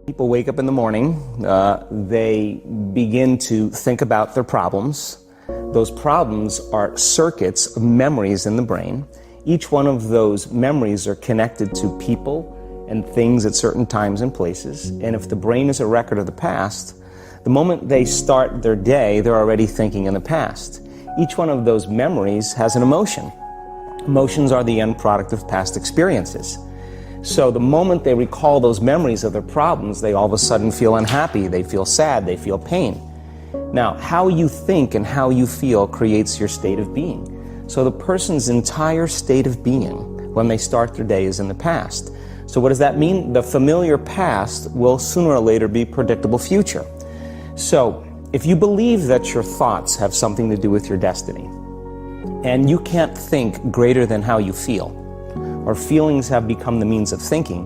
People wake up in the morning, they begin to think about their problems. Those problems are circuits of memories in the brain. Each one of those memories are connected to people and things at certain times and places. And if the brain is a record of the past, the moment they start their day, they're already thinking in the past. Each one of those memories has an emotion. Emotions are the end product of past experiences. So the moment they recall those memories of their problems, they all of a sudden feel unhappy, they feel sad, they feel pain. Now, how you think and how you feel creates your state of being. So the person's entire state of being when they start their day is in the past. So what does that mean? The familiar past will sooner or later be predictable future. So if you believe that your thoughts have something to do with your destiny, and you can't think greater than how you feel, or feelings have become the means of thinking,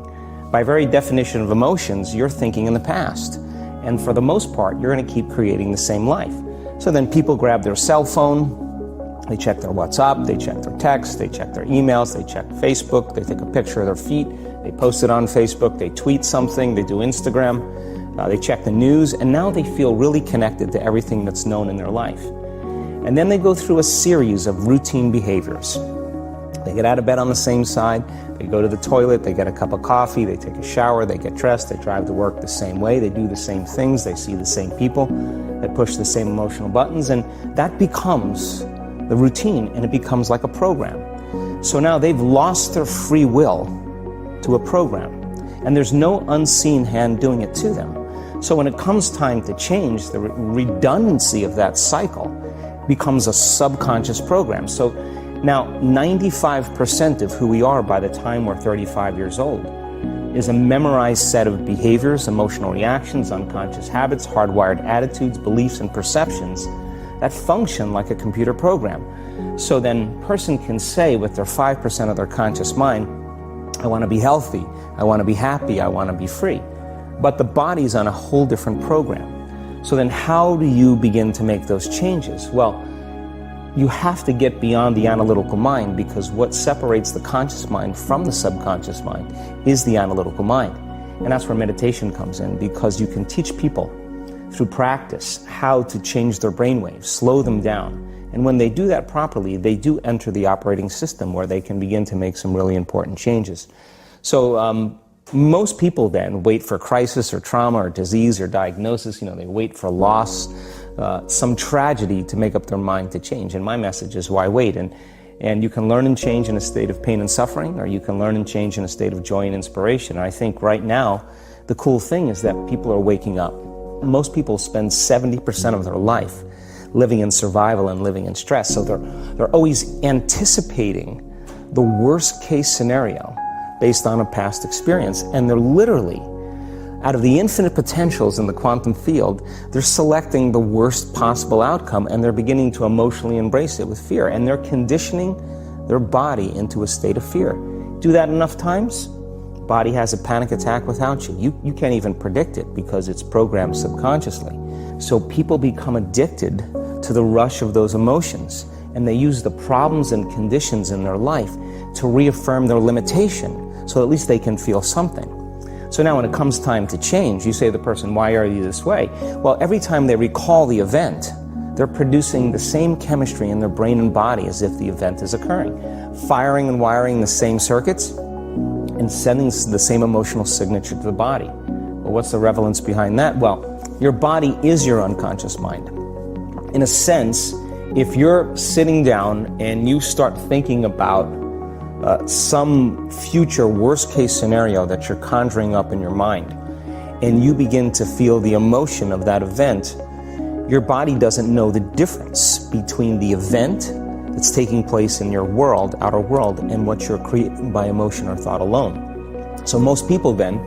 by very definition of emotions, you're thinking in the past. And for the most part, you're going to keep creating the same life. So then people grab their cell phone, they check their WhatsApp, they check their text, they check their emails, they check Facebook, they take a picture of their feet, they post it on Facebook, they tweet something, they do Instagram, they check the news, and now they feel really connected to everything that's known in their life. And then they go through a series of routine behaviors. They get out of bed on the same side, they go to the toilet, they get a cup of coffee, they take a shower, they get dressed, they drive to work the same way, they do the same things, they see the same people, they push the same emotional buttons, and that becomes the routine, and it becomes like a program. So now they've lost their free will to a program, and there's no unseen hand doing it to them. So when it comes time to change, the redundancy of that cycle becomes a subconscious program. So now, 95% of who we are by the time we're 35 years old is a memorized set of behaviors, emotional reactions, unconscious habits, hardwired attitudes, beliefs, and perceptions that function like a computer program. So then a person can say with their 5% of their conscious mind, I want to be healthy, I want to be happy, I want to be free. But the body's on a whole different program. So then how do you begin to make those changes? Well, you have to get beyond the analytical mind, because what separates the conscious mind from the subconscious mind is the analytical mind. And that's where meditation comes in, because you can teach people through practice how to change their brainwaves, slow them down. And when they do that properly, they do enter the operating system where they can begin to make some really important changes. So most people then wait for crisis or trauma or disease or diagnosis. They wait for loss, some tragedy to make up their mind to change. And my message is, why wait? And you can learn and change in a state of pain and suffering, or you can learn and change in a state of joy and inspiration. And I think right now, the cool thing is that people are waking up. Most people spend 70% of their life living in survival and living in stress. So they're always anticipating the worst case scenario based on a past experience. And they're literally, out of the infinite potentials in the quantum field, they're selecting the worst possible outcome, and they're beginning to emotionally embrace it with fear. And they're conditioning their body into a state of fear. Do that enough times, body has a panic attack without you. You can't even predict it because it's programmed subconsciously. So people become addicted to the rush of those emotions, and they use the problems and conditions in their life to reaffirm their limitation, so at least they can feel something. So now when it comes time to change, you say to the person, why are you this way? Well, every time they recall the event, they're producing the same chemistry in their brain and body as if the event is occurring, firing and wiring the same circuits and sending the same emotional signature to the body. Well, what's the relevance behind that? Well, your body is your unconscious mind. In a sense, if you're sitting down and you start thinking about some future worst case scenario that you're conjuring up in your mind, and you begin to feel the emotion of that event, your body doesn't know the difference between the event that's taking place in your world, outer world, and what you're creating by emotion or thought alone. So most people then,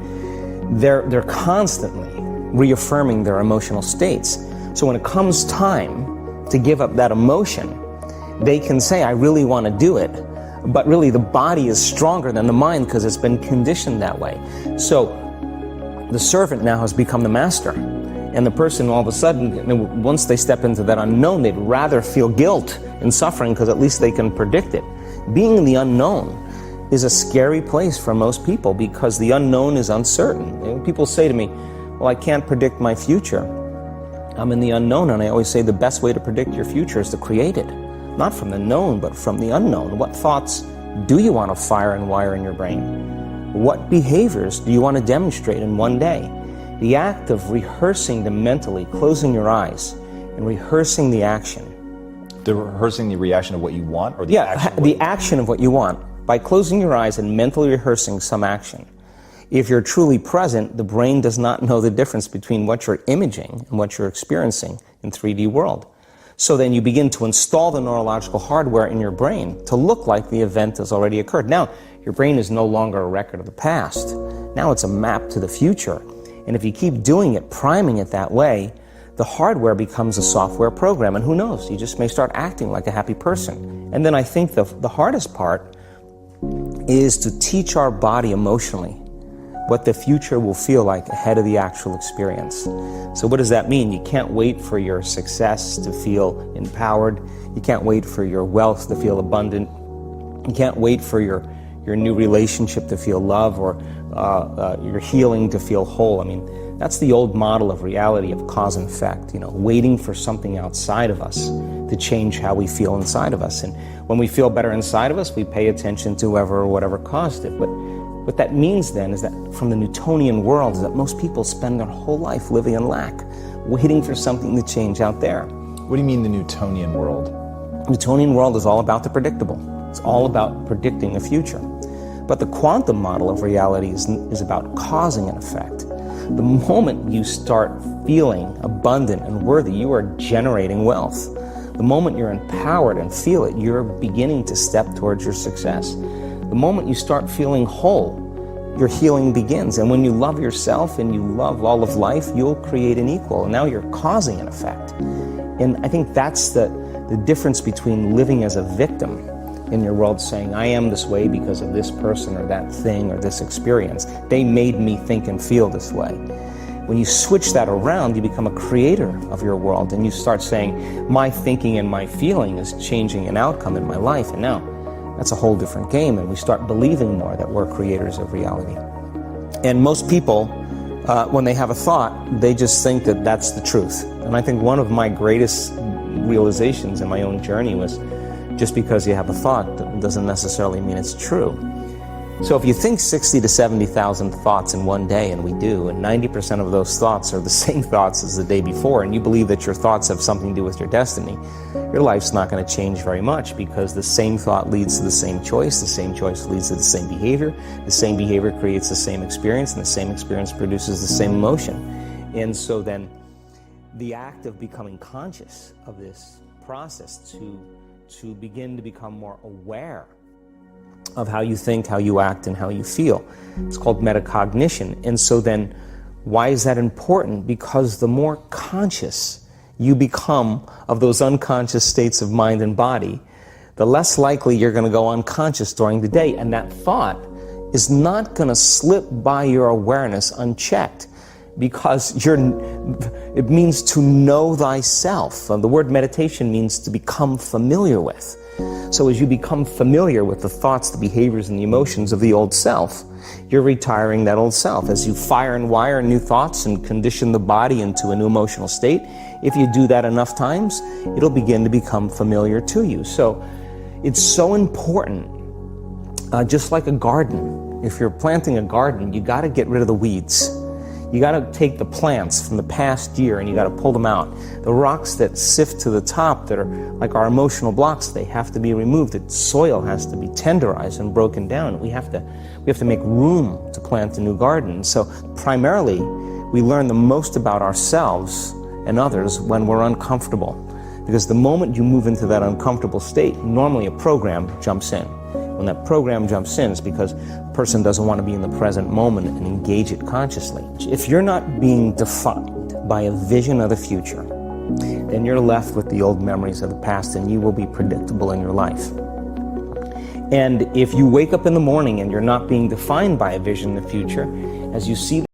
they're constantly reaffirming their emotional states. So when it comes time to give up that emotion, they can say, I really want to do it. But really the body is stronger than the mind because it's been conditioned that way. So the servant now has become the master. And the person all of a sudden, once they step into that unknown, they'd rather feel guilt and suffering because at least they can predict it. Being in the unknown is a scary place for most people because the unknown is uncertain. And people say to me, well, I can't predict my future. I'm in the unknown, and I always say the best way to predict your future is to create it. Not from the known, but from the unknown. What thoughts do you want to fire and wire in your brain? What behaviors do you want to demonstrate in one day? The act of rehearsing them mentally, closing your eyes, and rehearsing the action. Rehearsing the reaction of what you want, or the action? The action of what you want. By closing your eyes and mentally rehearsing some action. If you're truly present, the brain does not know the difference between what you're imaging and what you're experiencing in 3D world. So then you begin to install the neurological hardware in your brain to look like the event has already occurred. Now, your brain is no longer a record of the past. Now it's a map to the future. And if you keep doing it, priming it that way, the hardware becomes a software program. And who knows, you just may start acting like a happy person. And then I think the hardest part is to teach our body emotionally what the future will feel like ahead of the actual experience. So what does that mean? You can't wait for your success to feel empowered. You can't wait for your wealth to feel abundant. You can't wait for your new relationship to feel love, or your healing to feel whole. I mean, that's the old model of reality, of cause and effect, waiting for something outside of us to change how we feel inside of us. And when we feel better inside of us, we pay attention to whoever or whatever caused it. But what that means then is that from the Newtonian world is that most people spend their whole life living in lack, waiting for something to change out there. What do you mean the Newtonian world? The Newtonian world is all about the predictable. It's all about predicting the future. But the quantum model of reality is about causing an effect. The moment you start feeling abundant and worthy, you are generating wealth. The moment you're empowered and feel it, you're beginning to step towards your success. The moment you start feeling whole, your healing begins. And when you love yourself and you love all of life, you'll create an equal. And now you're causing an effect. And I think that's the difference between living as a victim in your world, saying, I am this way because of this person or that thing or this experience. They made me think and feel this way. When you switch that around, you become a creator of your world, and you start saying, my thinking and my feeling is changing an outcome in my life. And now that's a whole different game, and we start believing more that we're creators of reality. And most people, when they have a thought, they just think that that's the truth. And I think one of my greatest realizations in my own journey was, just because you have a thought doesn't necessarily mean it's true. So if you think 60 to 70,000 thoughts in one day, and we do, and 90% of those thoughts are the same thoughts as the day before, and you believe that your thoughts have something to do with your destiny, your life's not going to change very much, because the same thought leads to the same choice leads to the same behavior creates the same experience, and the same experience produces the same emotion. And so then the act of becoming conscious of this process to begin to become more aware of how you think, how you act, and how you feel. It's called metacognition. And so then, why is that important? Because the more conscious you become of those unconscious states of mind and body, the less likely you're going to go unconscious during the day. And that thought is not going to slip by your awareness unchecked, because it means to know thyself. The word meditation means to become familiar with. So as you become familiar with the thoughts, the behaviors, and the emotions of the old self, you're retiring that old self. As you fire and wire new thoughts and condition the body into a new emotional state, if you do that enough times, it'll begin to become familiar to you. So it's so important, just like a garden. If you're planting a garden, you got to get rid of the weeds. You got to take the plants from the past year and you got to pull them out. The rocks that sift to the top that are like our emotional blocks, they have to be removed. The soil has to be tenderized and broken down. We have to make room to plant a new garden. So primarily, we learn the most about ourselves and others when we're uncomfortable. Because the moment you move into that uncomfortable state, normally a program jumps in. When that program jumps in, it's because a person doesn't want to be in the present moment and engage it consciously. If you're not being defined by a vision of the future, then you're left with the old memories of the past, and you will be predictable in your life. And if you wake up in the morning and you're not being defined by a vision of the future, as you see